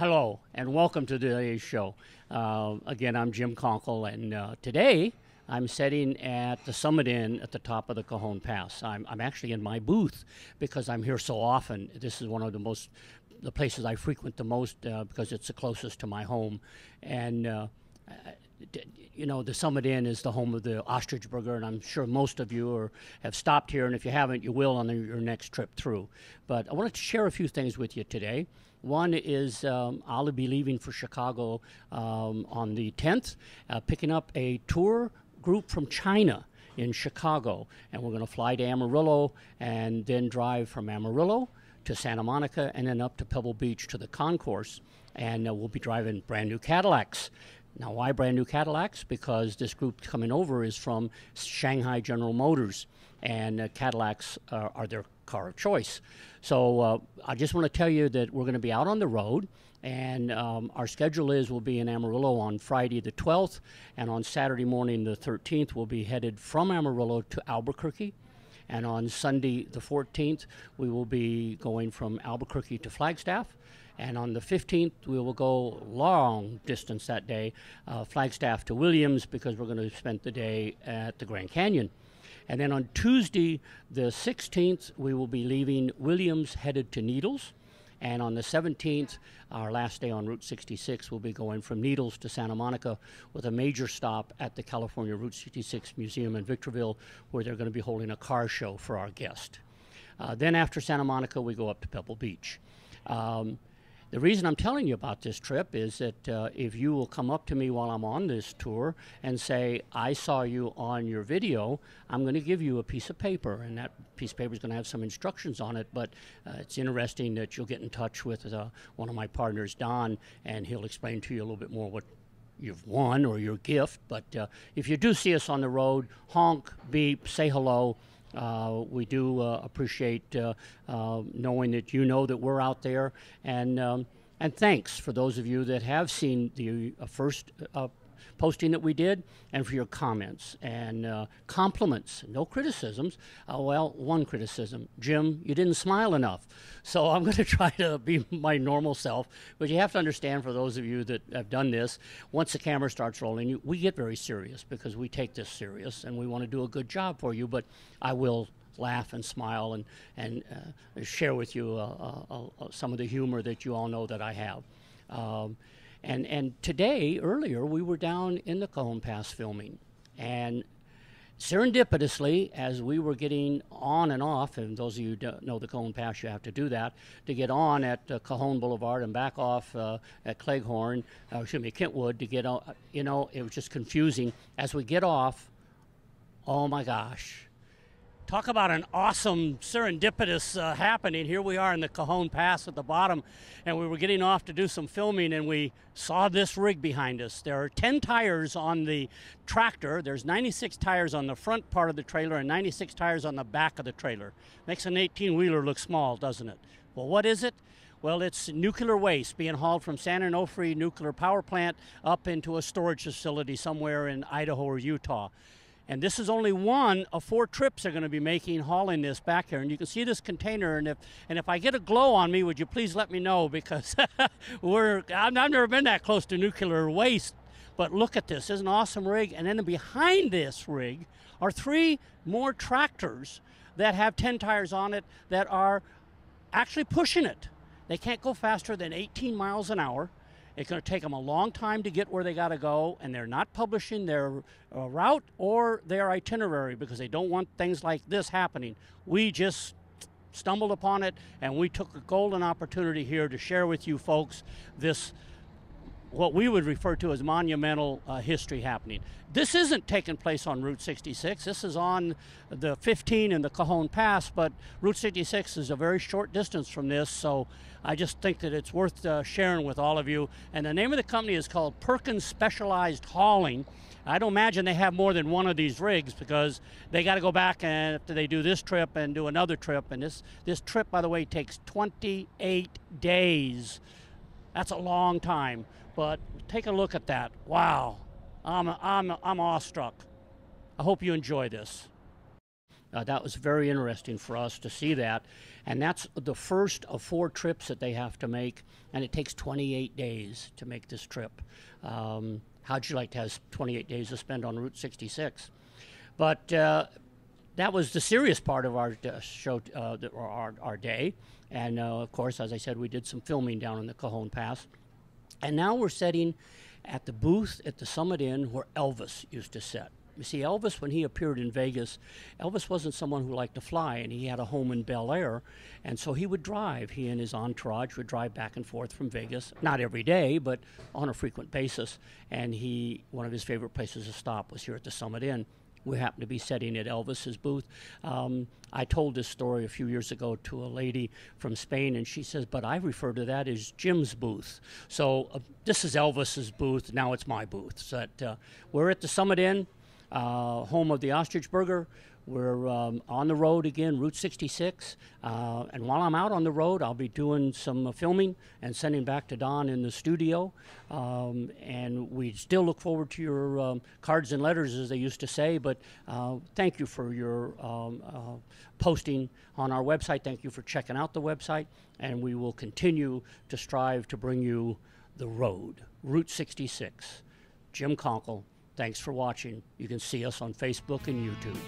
Hello, and welcome to today's show. Again, I'm Jim Conkle, and today I'm sitting at the Summit Inn at the top of the Cajon Pass. I'm actually in my booth because I'm here so often. This is one of the places I frequent the most because it's the closest to my home. And you know, the Summit Inn is the home of the ostrich burger, and I'm sure most of you have stopped here, and if you haven't, you will on your next trip through. But I wanted to share a few things with you today. One is I'll be leaving for Chicago on the 10th, picking up a tour group from China in Chicago, and we're going to fly to Amarillo and then drive from Amarillo to Santa Monica and then up to Pebble Beach to the concourse, and we'll be driving brand new Cadillacs. Now, why brand new Cadillacs? Because this group coming over is from Shanghai General Motors, and Cadillacs are their car of choice. So I just want to tell you that we're going to be out on the road, and our schedule is we'll be in Amarillo on Friday the 12th, and on Saturday morning the 13th we'll be headed from Amarillo to Albuquerque. And on Sunday the 14th, we will be going from Albuquerque to Flagstaff. And on the 15th, we will go long distance that day, Flagstaff to Williams, because we're going to spend the day at the Grand Canyon. And then on Tuesday the 16th, we will be leaving Williams, headed to Needles. And on the 17th, our last day on Route 66, we'll be going from Needles to Santa Monica with a major stop at the California Route 66 Museum in Victorville, where they're going to be holding a car show for our guest. Then after Santa Monica, we go up to Pebble Beach. The reason I'm telling you about this trip is that if you will come up to me while I'm on this tour and say, I saw you on your video, I'm going to give you a piece of paper, and that piece of paper is going to have some instructions on it, but it's interesting that you'll get in touch with one of my partners, Don, and he'll explain to you a little bit more what you've won or your gift. But if you do see us on the road, honk, beep, say hello. We do appreciate knowing that you know that we're out there, and thanks for those of you that have seen the first posting that we did, and for your comments and compliments, no criticisms. Well, one criticism, Jim, you didn't smile enough. So I'm going to try to be my normal self, but you have to understand, for those of you that have done this, once the camera starts rolling, we get very serious because we take this serious and we want to do a good job for you. But I will laugh and smile and share with you some of the humor that you all know that I have. And today, earlier, we were down in the Cajon Pass filming, and serendipitously, as we were getting on and off, and those of you who don't know the Cajon Pass, you have to do that, to get on at Cajon Boulevard and back off at Kentwood to get on, you know, it was just confusing. As we get off, oh my gosh. Talk about an awesome serendipitous happening. Here we are in the Cajon Pass at the bottom, and we were getting off to do some filming, and we saw this rig behind us. There are 10 tires on the tractor. There's 96 tires on the front part of the trailer and 96 tires on the back of the trailer. Makes an 18-wheeler look small, doesn't it? Well, what is it? Well, it's nuclear waste being hauled from San Onofre Nuclear Power Plant up into a storage facility somewhere in Idaho or Utah. And this is only one of 4 trips they're going to be making hauling this back here. And you can see this container, and if I get a glow on me, would you please let me know, because I've never been that close to nuclear waste. But look at this. This is an awesome rig. And then behind this rig are 3 more tractors that have 10 tires on it that are actually pushing it. They can't go faster than 18 miles an hour. It's going to take them a long time to get where they got to go, and they're not publishing their route or their itinerary because they don't want things like this happening. We just stumbled upon it, and we took a golden opportunity here to share with you folks this, what we would refer to as monumental history happening. This isn't taking place on Route 66. This is on the 15 in the Cajon Pass, but Route 66 is a very short distance from this, so I just think that it's worth sharing with all of you. And the name of the company is called Perkins Specialized Hauling. I don't imagine they have more than one of these rigs, because they got to go back and after they do this trip and do another trip. And this trip, by the way, takes 28 days. That's a long time, but take a look at that. Wow, I'm awestruck. I hope you enjoy this. That was very interesting for us to see that. And that's the first of 4 trips that they have to make, and it takes 28 days to make this trip. How'd you like to have 28 days to spend on Route 66? But that was the serious part of our show, our day. And of course, as I said, we did some filming down in the Cajon Pass. And now we're sitting at the booth at the Summit Inn where Elvis used to sit. You see, Elvis, when he appeared in Vegas, Elvis wasn't someone who liked to fly, and he had a home in Bel Air, and so he would drive. He and his entourage would drive back and forth from Vegas, not every day, but on a frequent basis. And one of his favorite places to stop was here at the Summit Inn. We happened to be sitting at Elvis's booth. I told this story a few years ago to a lady from Spain, and she says, but I refer to that as Jim's booth. So this is Elvis's booth. Now it's my booth. So we're at the Summit Inn, home of the Ostrich Burger. We're on the road again, Route 66. And while I'm out on the road, I'll be doing some filming and sending back to Don in the studio. And we still look forward to your cards and letters, as they used to say. But thank you for your posting on our website. Thank you for checking out the website. And we will continue to strive to bring you the road, Route 66. Jim Conkle. Thanks for watching. You can see us on Facebook and YouTube.